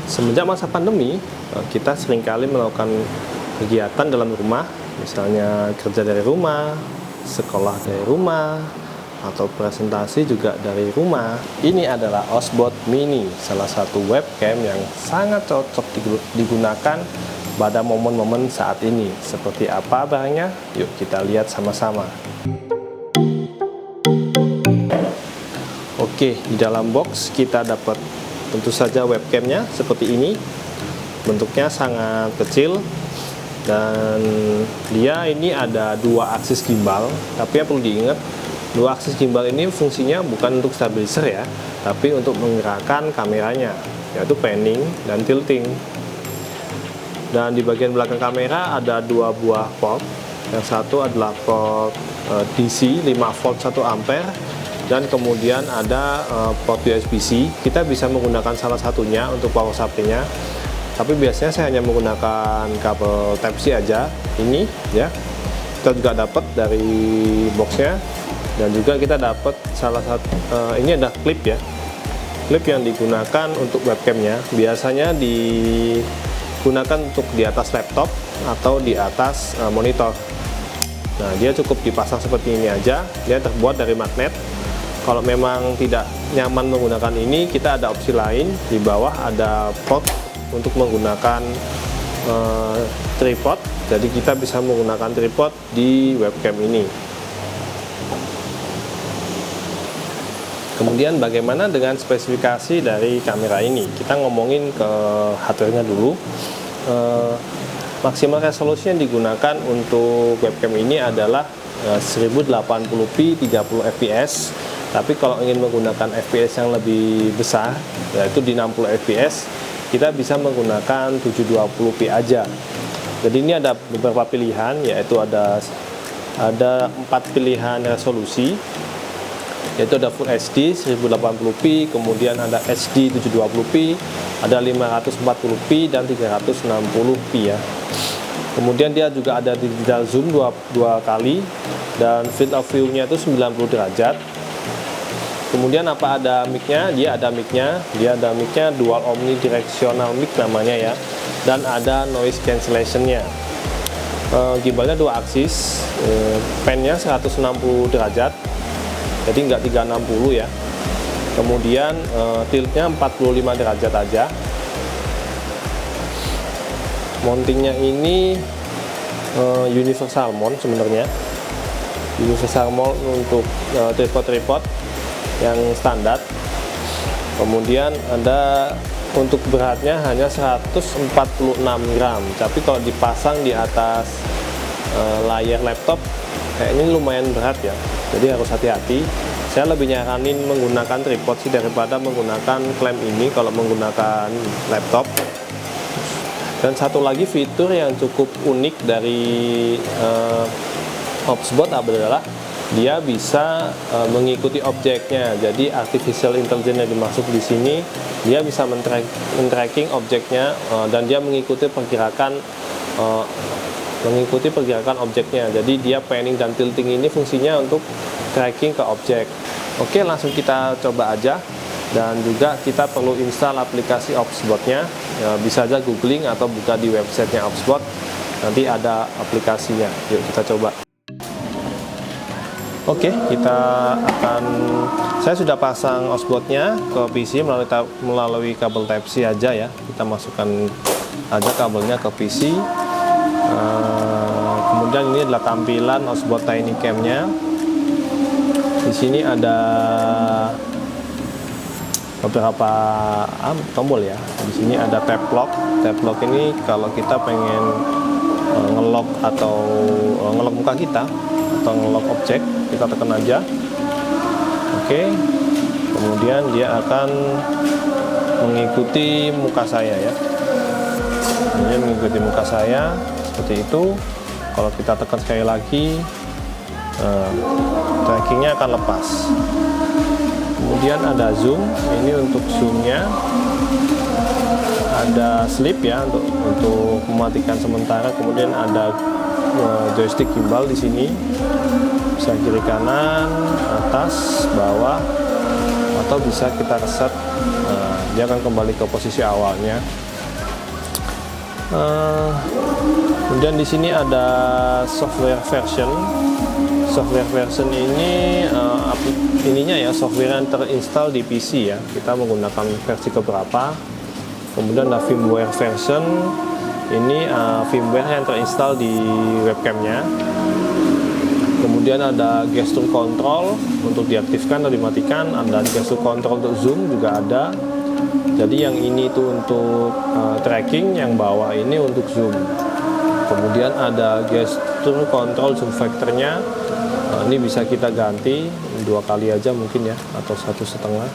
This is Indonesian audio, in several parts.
Semenjak masa pandemi, kita seringkali melakukan kegiatan dalam rumah, misalnya kerja dari rumah, sekolah dari rumah, atau presentasi juga dari rumah. Ini adalah Osbot Mini, salah satu webcam yang sangat cocok digunakan pada momen-momen saat ini. Seperti apa barangnya? Yuk kita lihat sama-sama. Oke, di dalam box kita dapat tentu saja webcamnya seperti ini. Bentuknya sangat kecil dan dia ini ada dua aksis gimbal. Tapi yang perlu diingat, dua aksis gimbal ini fungsinya bukan untuk stabilizer ya, tapi untuk menggerakkan kameranya, yaitu panning dan tilting. Dan di bagian belakang kamera ada dua buah port. Yang satu adalah port DC 5 volt 1 ampere, dan kemudian ada port USB-C. Kita bisa menggunakan salah satunya untuk power supply-nya, tapi biasanya saya hanya menggunakan kabel Type-C aja. Ini ya, kita juga dapat dari boxnya, dan juga kita dapat salah satu ini ada klip ya, klip yang digunakan untuk webcamnya. Biasanya digunakan untuk di atas laptop atau di atas monitor. Nah, dia cukup dipasang seperti ini aja. Dia terbuat dari magnet. Kalau memang tidak nyaman menggunakan ini, kita ada opsi lain. Di bawah ada port untuk menggunakan tripod. Jadi kita bisa menggunakan tripod di webcam ini. Kemudian bagaimana dengan spesifikasi dari kamera ini? Kita ngomongin ke hardware-nya dulu. Maksimal resolusi yang digunakan untuk webcam ini adalah 1080p 30 fps. Tapi kalau ingin menggunakan FPS yang lebih besar, yaitu di 60 fps, kita bisa menggunakan 720p aja. Jadi ini ada beberapa pilihan, yaitu ada 4 pilihan resolusi, yaitu ada Full HD 1080p, kemudian ada HD 720p, ada 540p dan 360p ya. Kemudian dia juga ada digital zoom dua kali, dan field of view-nya itu 90 derajat. Kemudian apa ada mic-nya? Dia ada mic-nya dual omnidirectional mic namanya ya, dan ada noise cancellation-nya. Gimbalnya dua aksis, pan-nya 160 derajat, jadi nggak 360 ya. Kemudian tilt-nya 45 derajat aja. Mountingnya ini universal mount sebenarnya. Universal mount untuk tripod yang standar. Kemudian ada untuk beratnya hanya 146 gram, tapi kalau dipasang di atas layar laptop kayaknya lumayan berat ya, jadi harus hati-hati. Saya lebih nyaranin menggunakan tripod sih daripada menggunakan clamp ini kalau menggunakan laptop. Dan satu lagi fitur yang cukup unik dari Osbot adalah dia bisa mengikuti objeknya. Jadi artificial intelligence yang dimaksud di sini, dia bisa men-tracking objeknya dan dia mengikuti pergerakan objeknya. Jadi dia panning dan tilting ini fungsinya untuk tracking ke objek. Oke, langsung kita coba aja. Dan juga kita perlu install aplikasi Osbotnya. Bisa aja googling atau buka di websitenya Osbot, nanti ada aplikasinya. Yuk kita coba. Oke, saya sudah pasang Osbotnya ke PC melalui kabel Type-C aja ya. Kita masukkan aja kabelnya ke PC. Kemudian ini adalah tampilan Osbot Tiny Cam-nya. Di sini ada beberapa tombol ya. Di sini ada tab lock. Tab lock ini kalau kita pengen ngelock atau ngelock muka kita atau ngelock objek, kita tekan aja. Oke. Kemudian dia akan mengikuti muka saya ya. Dia mengikuti muka saya seperti itu. Kalau kita tekan sekali lagi, trackingnya akan lepas. Kemudian ada zoom, ini untuk zoomnya. Ada sleep ya untuk mematikan sementara. Kemudian ada joystick gimbal di sini, bisa kiri kanan, atas, bawah, atau bisa kita reset dia akan kembali ke posisi awalnya. Kemudian di sini ada software version. Software version ini ininya ya, software yang terinstall di PC ya. Kita menggunakan versi keberapa. Kemudian ada firmware version. Ini firmware yang terinstall di webcamnya. Kemudian ada gesture control untuk diaktifkan atau dimatikan. Ada gesture control untuk zoom juga ada. Jadi yang ini itu untuk tracking, yang bawah ini untuk zoom. Kemudian ada gesture control zoom factornya. Ini bisa kita ganti 2 kali aja mungkin ya, atau 1,5.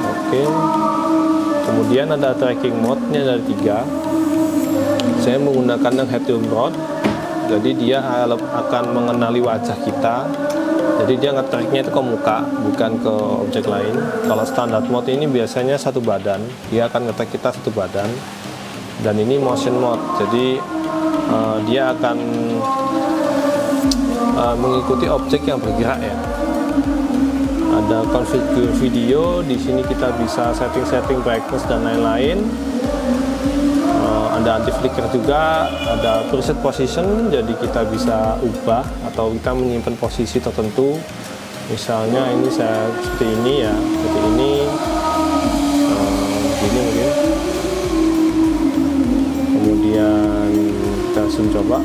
Oke. Kemudian ada tracking mode-nya ada 3. Saya menggunakan yang head-to rod, jadi dia akan mengenali wajah kita. Jadi dia nge-tracknya itu ke muka, bukan ke objek lain. Kalau standar mode ini biasanya satu badan, dia akan nge-track kita satu badan. Dan ini motion mode, jadi dia akan mengikuti objek yang bergerak ya. Ada configure video, di sini kita bisa setting brightness dan lain-lain. Ada anti flicker juga, ada preset position, jadi kita bisa ubah atau kita menyimpan posisi tertentu. Misalnya ini saya seperti ini ya, seperti ini, gini mungkin. Kemudian kita zoom coba,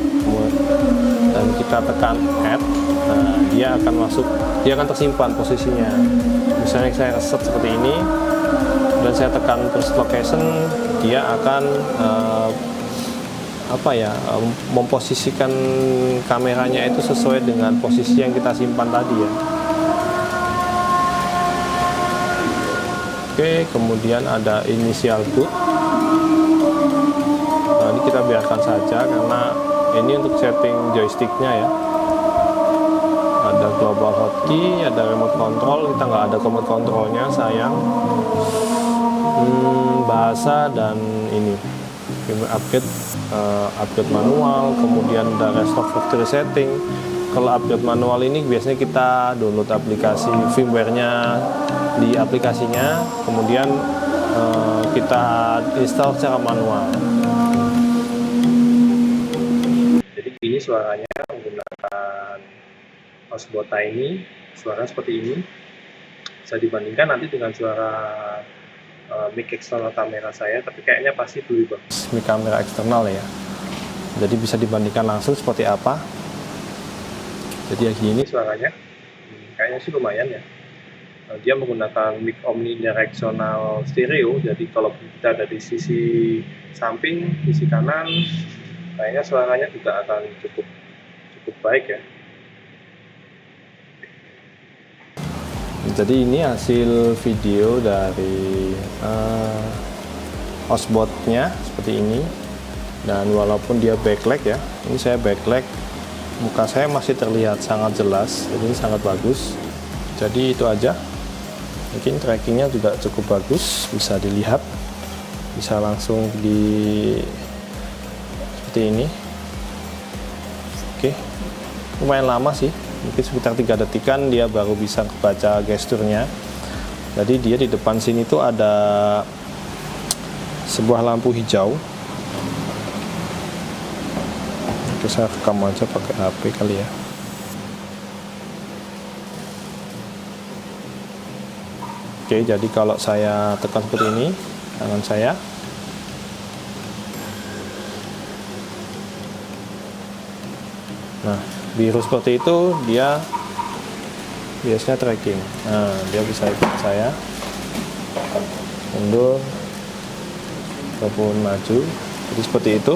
dan kita tekan add. Nah, dia akan masuk, dia akan tersimpan posisinya. Misalnya saya set seperti ini dan saya tekan preset location, dia akan memposisikan kameranya itu sesuai dengan posisi yang kita simpan tadi ya. Oke, kemudian ada initial boot. Nah, ini kita biarkan saja karena ini untuk setting joysticknya ya. Ada global hotkey, ada remote control. Kita nggak ada command controlnya, sayang. Bahasa dan ini upgrade, upgrade manual. Kemudian ada restore factory setting. Kalau upgrade manual ini biasanya kita download aplikasi firmware-nya di aplikasinya, kemudian kita install secara manual. Jadi ini suaranya menggunakan Osbot Tiny, suara seperti ini. Bisa dibandingkan nanti dengan suara mic eksternal kamera saya, tapi kayaknya pasti lebih bagus mic kamera eksternal ya. Jadi bisa dibandingkan langsung seperti apa. Jadi ya gini suaranya, kayaknya sih lumayan ya. Dia menggunakan mic omnidirectional stereo, jadi kalau kita ada di sisi samping, sisi kanan, kayaknya suaranya juga akan cukup baik ya. Jadi ini hasil video dari Osbot-nya seperti ini. Dan walaupun dia backlight ya, ini saya backlight, muka saya masih terlihat sangat jelas, jadi ini sangat bagus. Jadi itu aja. Mungkin trackingnya juga cukup bagus, bisa dilihat, bisa langsung di seperti ini. Oke, lumayan lama sih, mungkin sekitar 3 detikan dia baru bisa baca gesturnya. Jadi dia di depan sini tuh ada sebuah lampu hijau. Oke, saya rekam aja pakai HP kali ya. Oke, jadi kalau saya tekan seperti ini tangan saya, nah biru seperti itu dia biasanya tracking. Nah, dia bisa ikut saya mundur ataupun maju, jadi seperti itu.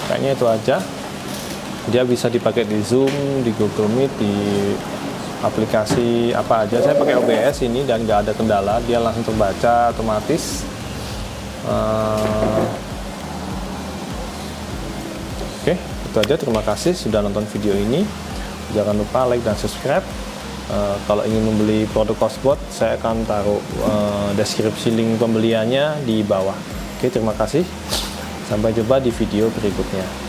Kayaknya itu aja. Dia bisa dipakai di Zoom, di Google Meet, di aplikasi apa aja. Saya pakai OBS ini dan nggak ada kendala, dia langsung terbaca otomatis. Oke, itu aja. Terima kasih sudah nonton video ini. Jangan lupa like dan subscribe. Kalau ingin membeli produk Cosbot, saya akan taruh deskripsi link pembeliannya di bawah. Oke, terima kasih. Sampai jumpa di video berikutnya.